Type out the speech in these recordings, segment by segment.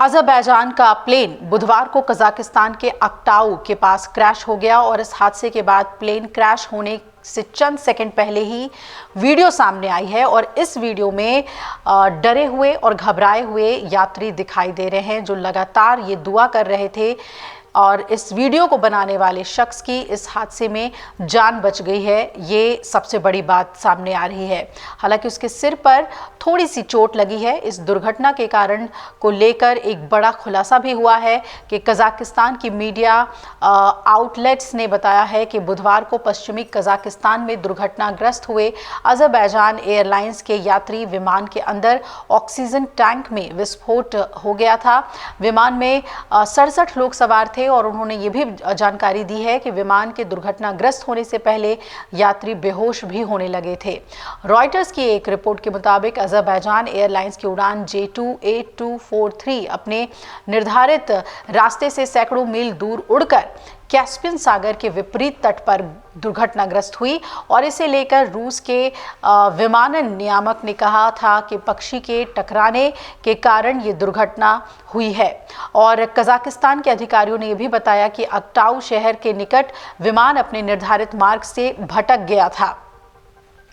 Azerbaijan का plane बुधवार को कजाकिस्तान के अक्टाऊ के पास क्रैश हो गया और इस हादसे के बाद प्लेन क्रैश होने से चंद सेकंड पहले ही वीडियो सामने आई है और इस वीडियो में डरे हुए और घबराए हुए यात्री दिखाई दे रहे हैं जो लगातार ये दुआ कर रहे थे और इस वीडियो को बनाने वाले शख्स की इस हादसे में जान बच गई है। ये सबसे बड़ी बात सामने आ रही है। हालांकि उसके सिर पर थोड़ी सी चोट लगी है। इस दुर्घटना के कारण को लेकर एक बड़ा खुलासा भी हुआ है कि कजाकिस्तान की मीडिया आउटलेट्स ने बताया है कि बुधवार को पश्चिमी कजाकिस्तान में दुर्घटनाग्रस्त हुए अज़रबैजान एयरलाइंस के यात्री विमान के अंदर ऑक्सीजन टैंक में विस्फोट हो गया था। विमान में 67 लोग सवार थे और उन्होंने ये भी जानकारी दी है कि विमान के दुर्घटनाग्रस्त होने से पहले यात्री बेहोश भी होने लगे थे। रॉयटर्स की एक रिपोर्ट के मुताबिक अज़रबैजान एयरलाइंस की उड़ान J28243 अपने निर्धारित रास्ते से सैकड़ों मील दूर उड़कर कैस्पियन सागर के विपरीत तट पर दुर्घटनाग्रस्त हुई और इसे लेकर रूस के विमानन नियामक ने कहा था कि पक्षी के टकराने के कारण ये दुर्घटना हुई है। और कजाकिस्तान के अधिकारियों ने यह भी बताया कि अक्टाऊ शहर के निकट विमान अपने निर्धारित मार्ग से भटक गया था।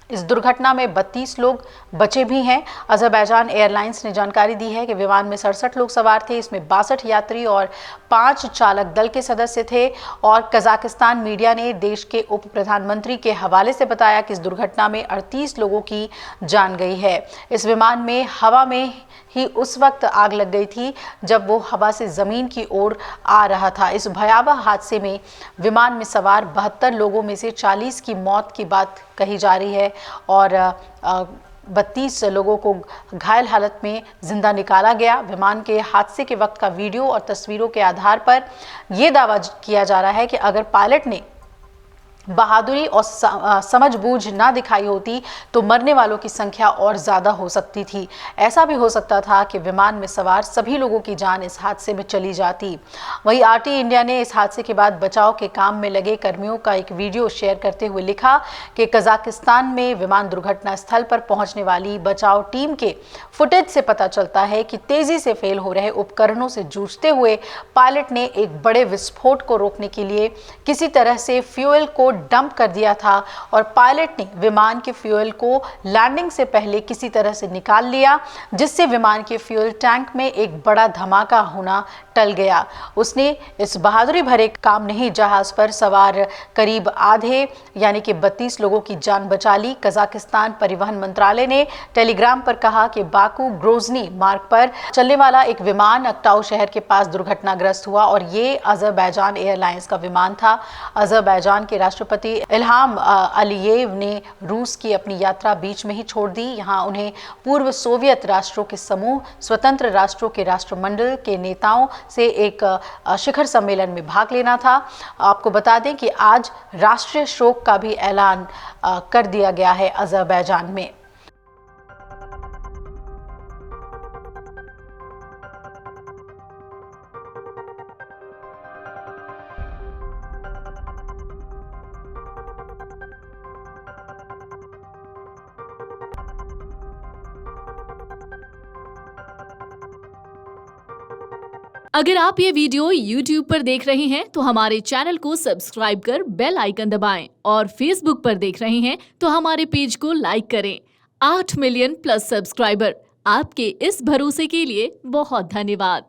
इस दुर्घटना में 32 लोग बचे भी हैं। अज़रबैजान एयरलाइंस ने जानकारी दी है कि विमान में 67 लोग सवार थे। इसमें 62 यात्री और 5 चालक दल के सदस्य थे और कजाकिस्तान मीडिया ने देश के उप प्रधानमंत्री के हवाले से बताया कि इस दुर्घटना में 38 लोगों की जान गई है। इस विमान में हवा में ही उस वक्त आग लग गई थी जब वो हवा से जमीन की ओर आ रहा था। इस भयावह हादसे में विमान में सवार 72 लोगों में से 40 की मौत की बात कही जा रही है और 32 लोगों को घायल हालत में जिंदा निकाला गया। विमान के हादसे के वक्त का वीडियो और तस्वीरों के आधार पर यह दावा किया जा रहा है कि अगर पायलट ने बहादुरी और समझबूझ ना दिखाई होती तो मरने वालों की संख्या और ज़्यादा हो सकती थी। ऐसा भी हो सकता था कि विमान में सवार सभी लोगों की जान इस हादसे में चली जाती। वहीं आरटी इंडिया ने इस हादसे के बाद बचाव के काम में लगे कर्मियों का एक वीडियो शेयर करते हुए लिखा कि कजाकिस्तान में विमान दुर्घटना स्थल पर पहुंचने वाली बचाव टीम के फुटेज से पता चलता है कि तेजी से फेल हो रहे उपकरणों से जूझते हुए पायलट ने एक बड़े विस्फोट को रोकने के लिए किसी तरह से फ्यूल को डंप कर दिया था और पायलट ने विमान के फ्यूल को लैंडिंग से पहले किसी तरह से निकाल लिया, जिससे विमान के फ्यूल टैंक में एक बड़ा धमाका होना टल गया। उसने इस बहादुरी भरे काम नहीं जहाज पर सवार करीब आधे यानी कि 32 लोगों की जान बचा ली। कजाकिस्तान परिवहन मंत्रालय ने टेलीग्राम पर कहा कि बाकू ग्रोजनी मार्ग पर चलने वाला एक विमान अक्टाऊ शहर के पास दुर्घटनाग्रस्त हुआ और ये अज़रबैजान एयरलाइंस का विमान था। अज़रबैजान के राष्ट्रपति इल्हाम अलीयेव ने रूस की अपनी यात्रा बीच में ही छोड़ दी। यहाँ उन्हें पूर्व सोवियत राष्ट्रों के समूह, स्वतंत्र राष्ट्रों के राष्ट्रमंडल के नेताओं से एक शिखर सम्मेलन में भाग लेना था। आपको बता दें कि आज राष्ट्रीय शोक का भी ऐलान कर दिया गया है अज़रबैजान में। अगर आप ये वीडियो YouTube पर देख रहे हैं तो हमारे चैनल को सब्सक्राइब कर बेल आइकन दबाएं और Facebook पर देख रहे हैं तो हमारे पेज को लाइक करें। 8 मिलियन प्लस सब्सक्राइबर, आपके इस भरोसे के लिए बहुत धन्यवाद।